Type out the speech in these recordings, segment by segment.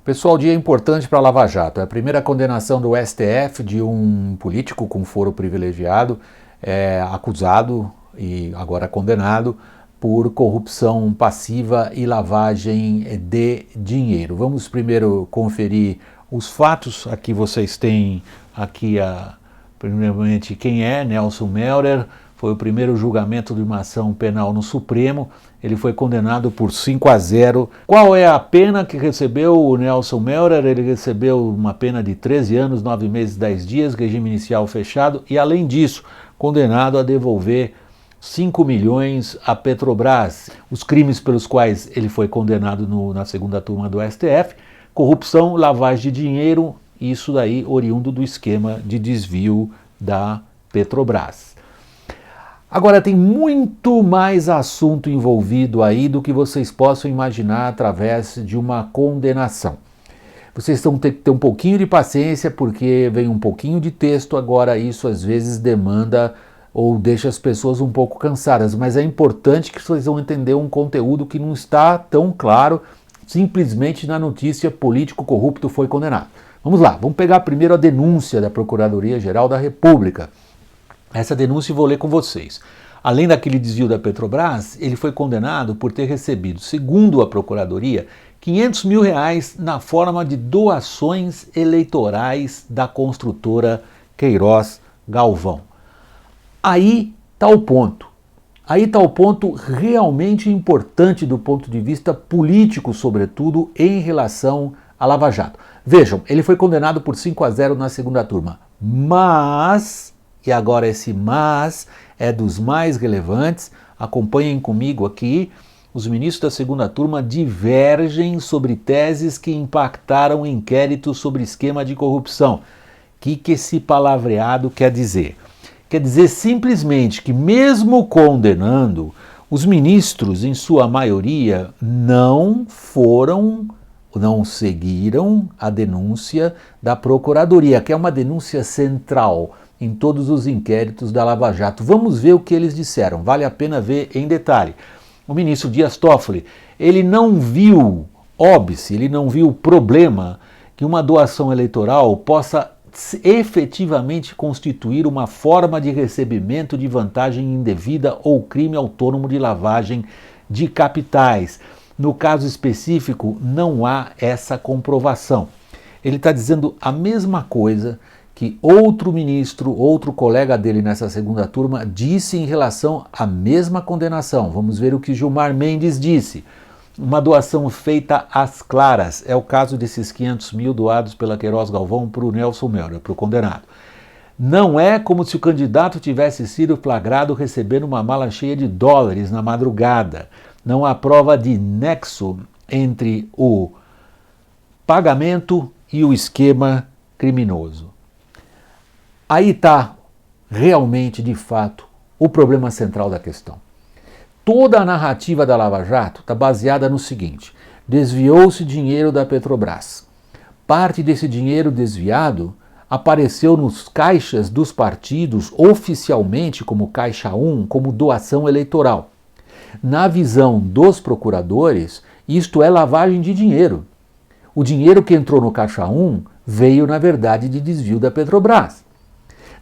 Pessoal, dia importante para a Lava Jato. É a primeira condenação do STF de um político com foro privilegiado, acusado e agora condenado por corrupção passiva e lavagem de dinheiro. Vamos primeiro conferir os fatos. Aqui vocês têm primeiramente quem é Nelson Melder. Foi o primeiro julgamento de uma ação penal no Supremo. Ele foi condenado por 5-0. Qual é a pena que recebeu o Nelson Melder? Ele recebeu uma pena de 13 anos, 9 meses e 10 dias, regime inicial fechado, e além disso, condenado a devolver 5 milhões à Petrobras. Os crimes pelos quais ele foi condenado na segunda turma do STF: corrupção, lavagem de dinheiro, isso daí oriundo do esquema de desvio da Petrobras. Agora, tem muito mais assunto envolvido aí do que vocês possam imaginar através de uma condenação. Vocês vão ter que ter um pouquinho de paciência, porque vem um pouquinho de texto. Agora, isso às vezes demanda ou deixa as pessoas um pouco cansadas, mas é importante que vocês vão entender um conteúdo que não está tão claro simplesmente na notícia: político corrupto foi condenado. Vamos lá, vamos pegar primeiro a denúncia da Procuradoria-Geral da República. Essa denúncia eu vou ler com vocês. Além daquele desvio da Petrobras, ele foi condenado por ter recebido, segundo a Procuradoria, 500 mil reais na forma de doações eleitorais da construtora Queiroz Galvão. Aí está o ponto. Aí está o ponto realmente importante do ponto de vista político, sobretudo em relação à Lava Jato. Vejam, ele foi condenado por 5-0 na segunda turma, mas... E agora esse mas é dos mais relevantes. Acompanhem comigo aqui. Os ministros da segunda turma divergem sobre teses que impactaram inquéritos sobre esquema de corrupção. O que esse palavreado quer dizer? Quer dizer simplesmente que, mesmo condenando, os ministros, em sua maioria, não seguiram a denúncia da Procuradoria, que é uma denúncia central em todos os inquéritos da Lava Jato. Vamos ver o que eles disseram, vale a pena ver em detalhe. O ministro Dias Toffoli, ele não viu óbice, ele não viu problema que uma doação eleitoral possa efetivamente constituir uma forma de recebimento de vantagem indevida ou crime autônomo de lavagem de capitais. No caso específico, não há essa comprovação. Ele está dizendo a mesma coisa que outro ministro, outro colega dele nessa segunda turma, disse em relação à mesma condenação. Vamos ver o que Gilmar Mendes disse. Uma doação feita às claras. É o caso desses 500 mil doados pela Queiroz Galvão para o Nelson Melder, para o condenado. Não é como se o candidato tivesse sido flagrado recebendo uma mala cheia de dólares na madrugada. Não há prova de nexo entre o pagamento e o esquema criminoso. Aí está realmente, de fato, o problema central da questão. Toda a narrativa da Lava Jato está baseada no seguinte: desviou-se dinheiro da Petrobras. Parte desse dinheiro desviado apareceu nos caixas dos partidos oficialmente como Caixa 1, como doação eleitoral. Na visão dos procuradores, isto é lavagem de dinheiro. O dinheiro que entrou no Caixa 1 veio, na verdade, de desvio da Petrobras.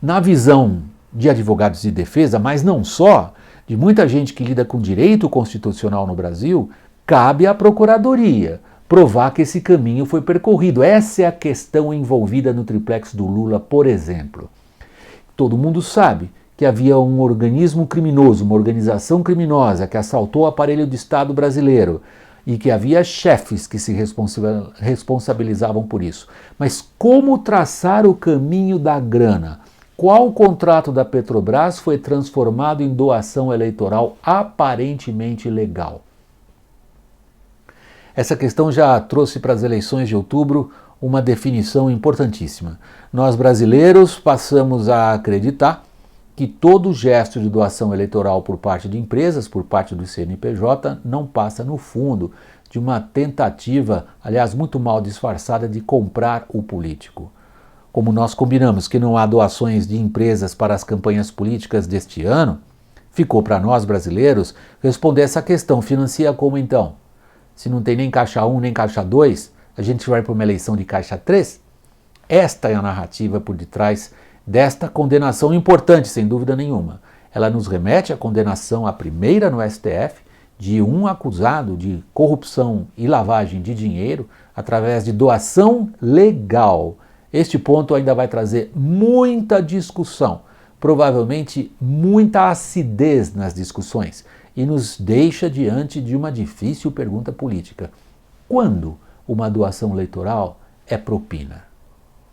Na visão de advogados de defesa, mas não só, de muita gente que lida com direito constitucional no Brasil, cabe à Procuradoria provar que esse caminho foi percorrido. Essa é a questão envolvida no triplex do Lula, por exemplo. Todo mundo sabe que havia um organismo criminoso, uma organização criminosa que assaltou o aparelho de Estado brasileiro e que havia chefes que se responsabilizavam por isso. Mas como traçar o caminho da grana? Qual contrato da Petrobras foi transformado em doação eleitoral aparentemente legal? Essa questão já trouxe para as eleições de outubro uma definição importantíssima. Nós brasileiros passamos a acreditar que todo gesto de doação eleitoral por parte de empresas, por parte do CNPJ, não passa no fundo de uma tentativa, aliás, muito mal disfarçada, de comprar o político. Como nós combinamos que não há doações de empresas para as campanhas políticas deste ano, ficou para nós brasileiros responder essa questão: financia como então? Se não tem nem Caixa 1 nem Caixa 2, a gente vai para uma eleição de caixa 3? Esta é a narrativa por detrás desta condenação importante, sem dúvida nenhuma. Ela nos remete à condenação, a primeira no STF, de um acusado de corrupção e lavagem de dinheiro através de doação legal. Este ponto ainda vai trazer muita discussão, provavelmente muita acidez nas discussões, e nos deixa diante de uma difícil pergunta política. Quando uma doação eleitoral é propina?